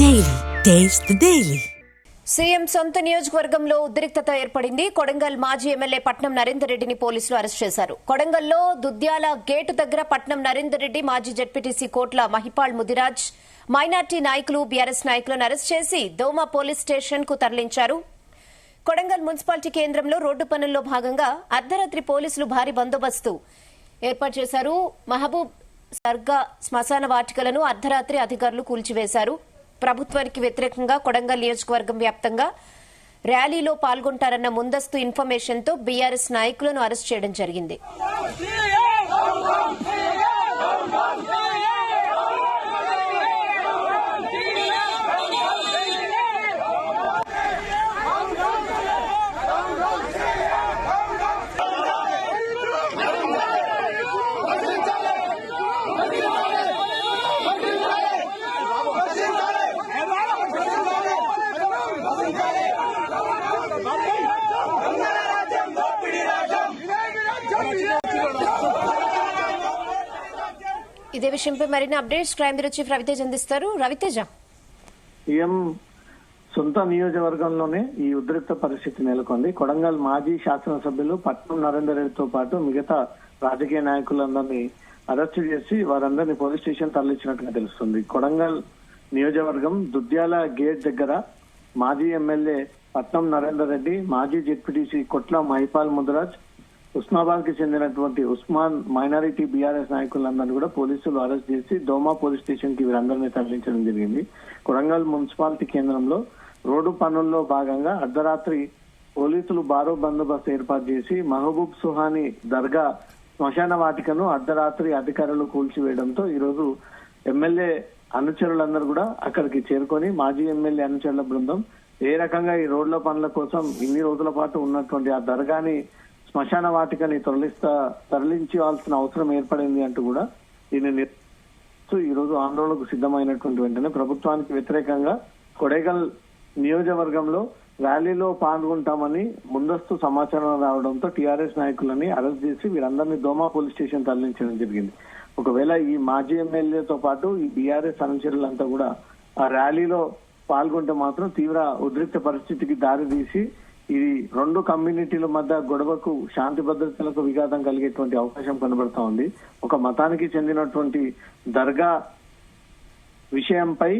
Daily taste the daily. CM సొంత నియోజకవర్గంలో ఉద్రిక్తత ఏర్పడింది. కొడంగల్ మాజీ ఎమ్మెల్యే పట్నం నరేందర్ రెడ్డిని పోలీసులు అరెస్ట్ చేశారు. కొడంగల్లో దుద్యాల గేటు దగ్గర పట్నం నరేందర్ రెడ్డి, మాజీ జెడ్పీటీసీ కోట్ల మహిపాల్ ముదిరాజ్, మైనార్టీ నాయకులు, బీఆర్ఎస్ నాయకులను అరెస్ట్ చేసి దోమా పోలీస్ స్టేషన్ కు తరలించారు. కొడంగల్ మున్సిపాలిటీ కేంద్రంలో రోడ్డు పనుల్లో భాగంగా అర్ధరాత్రి పోలీసులు భారీ బందోబస్తు ఏర్పాటు చేశారు. మహబూబ్ సర్గా శ్మశాన వాటికలను అర్ధరాత్రి అధికారులు కూల్చివేశారు. ప్రభుత్వానికి వ్యతిరేకంగా కొడంగల్ నియోజకవర్గం వ్యాప్తంగా ర్యాలీలో పాల్గొంటారన్న ముందస్తు ఇన్ఫర్మేషన్తో బీఆర్ఎస్ నాయకులను అరెస్ట్ చేయడం జరిగింది. ఇదే విషయంపై మరిన్ని updates crime bureau chief Ravitej అందిస్తారు. రవితేజ, సీఎం సొంత నియోజకవర్గంలోనే ఈ ఉద్రిక్త పరిస్థితి నెలకొంది. కొడంగల్ మాజీ శాసనసభ్యులు పట్నం నరేందర్ రెడ్డితో పాటు మిగతా రాజకీయ నాయకులందరినీ అరెస్టు చేసి వారందరినీ పోలీస్ స్టేషన్ తరలించినట్టుగా తెలుస్తుంది. కొడంగల్ నియోజకవర్గం దుద్యాల గేట్ దగ్గర మాజీ ఎమ్మెల్యే పట్నం నరేందర్ రెడ్డి, మాజీ జెడ్పీటీసీ కొట్ల మహిపాల్ ముదిరాజ్, ఉస్మాబాద్ కి చెందినటువంటి ఉస్మాన్, మైనారిటీ బీఆర్ఎస్ నాయకులందరినీ కూడా పోలీసులు అరెస్ట్ చేసి దోమా పోలీస్ స్టేషన్ కి వీరందరినీ తరలించడం జరిగింది. కొడంగల్ మున్సిపాలిటీ కేంద్రంలో రోడ్డు పనుల్లో భాగంగా అర్ధరాత్రి పోలీసులు బారో బందోబస్తు ఏర్పాటు చేసి మహబూబ్ సుహానీ దర్గా శ్మశాన వాటికను అర్ధరాత్రి అధికారులు కూల్చివేయడంతో ఈ రోజు ఎమ్మెల్యే అనుచరులందరూ కూడా అక్కడికి చేరుకొని మాజీ ఎమ్మెల్యే అనుచరుల బృందం ఏ రకంగా ఈ రోడ్ల పనుల కోసం ఇన్ని రోజుల పాటు ఉన్నటువంటి ఆ దర్గాని శ్మశాన వాటికని తరలించాల్సిన అవసరం ఏర్పడింది అంటూ కూడా దీన్ని ఈ రోజు ఆందోళనకు సిద్ధమైనటువంటి వెంటనే ప్రభుత్వానికి వ్యతిరేకంగా కొడంగల్ నియోజకవర్గంలో ర్యాలీలో పాల్గొంటామని ముందస్తు సమాచారం రావడంతో టీఆర్ఎస్ నాయకులని అరెస్ట్ చేసి వీరందరినీ దోమా పోలీస్ స్టేషన్ తరలించడం జరిగింది. ఒకవేళ ఈ మాజీ ఎమ్మెల్యేతో పాటు ఈ బీఆర్ఎస్ అనుచరులంతా కూడా ఆ ర్యాలీలో పాల్గొంటే మాత్రం తీవ్ర ఉద్రిక్త పరిస్థితికి దారి తీసి ఇది రెండు కమ్యూనిటీల మధ్య గొడవకు, శాంతి భద్రతలకు విఘాతం కలిగేటువంటి అవకాశం కనబడతా ఉంది. ఒక మతానికి చెందినటువంటి దర్గా విషయంపై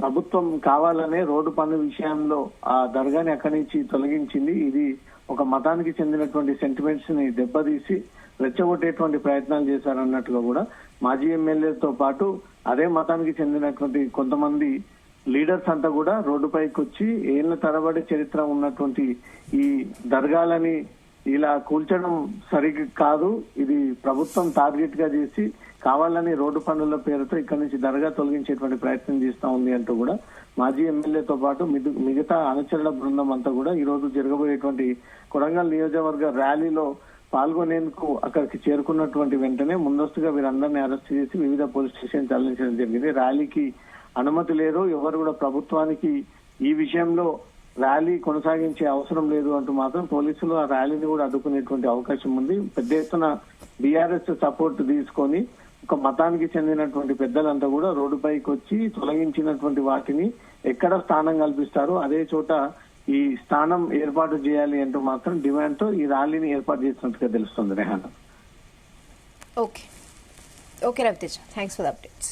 ప్రభుత్వం కావాలనే రోడ్డు పనుల విషయంలో ఆ దర్గాని అక్కడి నుంచి తొలగించింది. ఇది ఒక మతానికి చెందినటువంటి సెంటిమెంట్స్ ని దెబ్బతీసి రెచ్చగొట్టేటువంటి ప్రయత్నాలు చేశారన్నట్టుగా కూడా మాజీ ఎమ్మెల్యేతో పాటు అదే మతానికి చెందినటువంటి కొంతమంది లీడర్స్ అంతా కూడా రోడ్డుపైకి వచ్చి ఏళ్ల తరబడి చరిత్ర ఉన్నటువంటి ఈ దర్గాలని ఇలా కూల్చడం సరి కాదు, ఇది ప్రభుత్వం టార్గెట్ గా చేసి కావాలని రోడ్డు పనుల పేరుతో ఇక్కడి నుంచి దర్గా తొలగించేటువంటి ప్రయత్నం చేస్తా ఉంది అంటూ కూడా మాజీ ఎమ్మెల్యేతో పాటు మిగతా అనుచరుల బృందం అంతా కూడా ఈ రోజు జరగబోయేటువంటి కొడంగల్ నియోజకవర్గ ర్యాలీలో పాల్గొనేందుకు అక్కడికి చేరుకున్నటువంటి వెంటనే ముందస్తుగా వీరందరినీ అరెస్ట్ చేసి వివిధ పోలీస్ స్టేషన్ తరలించడం జరిగింది. ర్యాలీకి అనుమతి లేదు, ఎవరు కూడా ప్రభుత్వానికి ఈ విషయంలో ర్యాలీ కొనసాగించే అవసరం లేదు అంటూ మాత్రం పోలీసులు ఆ ర్యాలీని కూడా అడ్డుకునేటువంటి అవకాశం ఉంది. పెద్ద ఎత్తున బీఆర్ఎస్ సపోర్ట్ తీసుకొని ఒక మతానికి చెందినటువంటి పెద్దలంతా కూడా రోడ్డుపైకి వచ్చి తొలగించినటువంటి వాటిని ఎక్కడ స్థానం కల్పిస్తారో అదే చోట ఈ స్థానం ఏర్పాటు చేయాలి అంటూ మాత్రం డిమాండ్ తో ఈ ర్యాలీని ఏర్పాటు చేసినట్టుగా తెలుస్తుంది. Rehana. Okay Raviteja, thanks for the updates.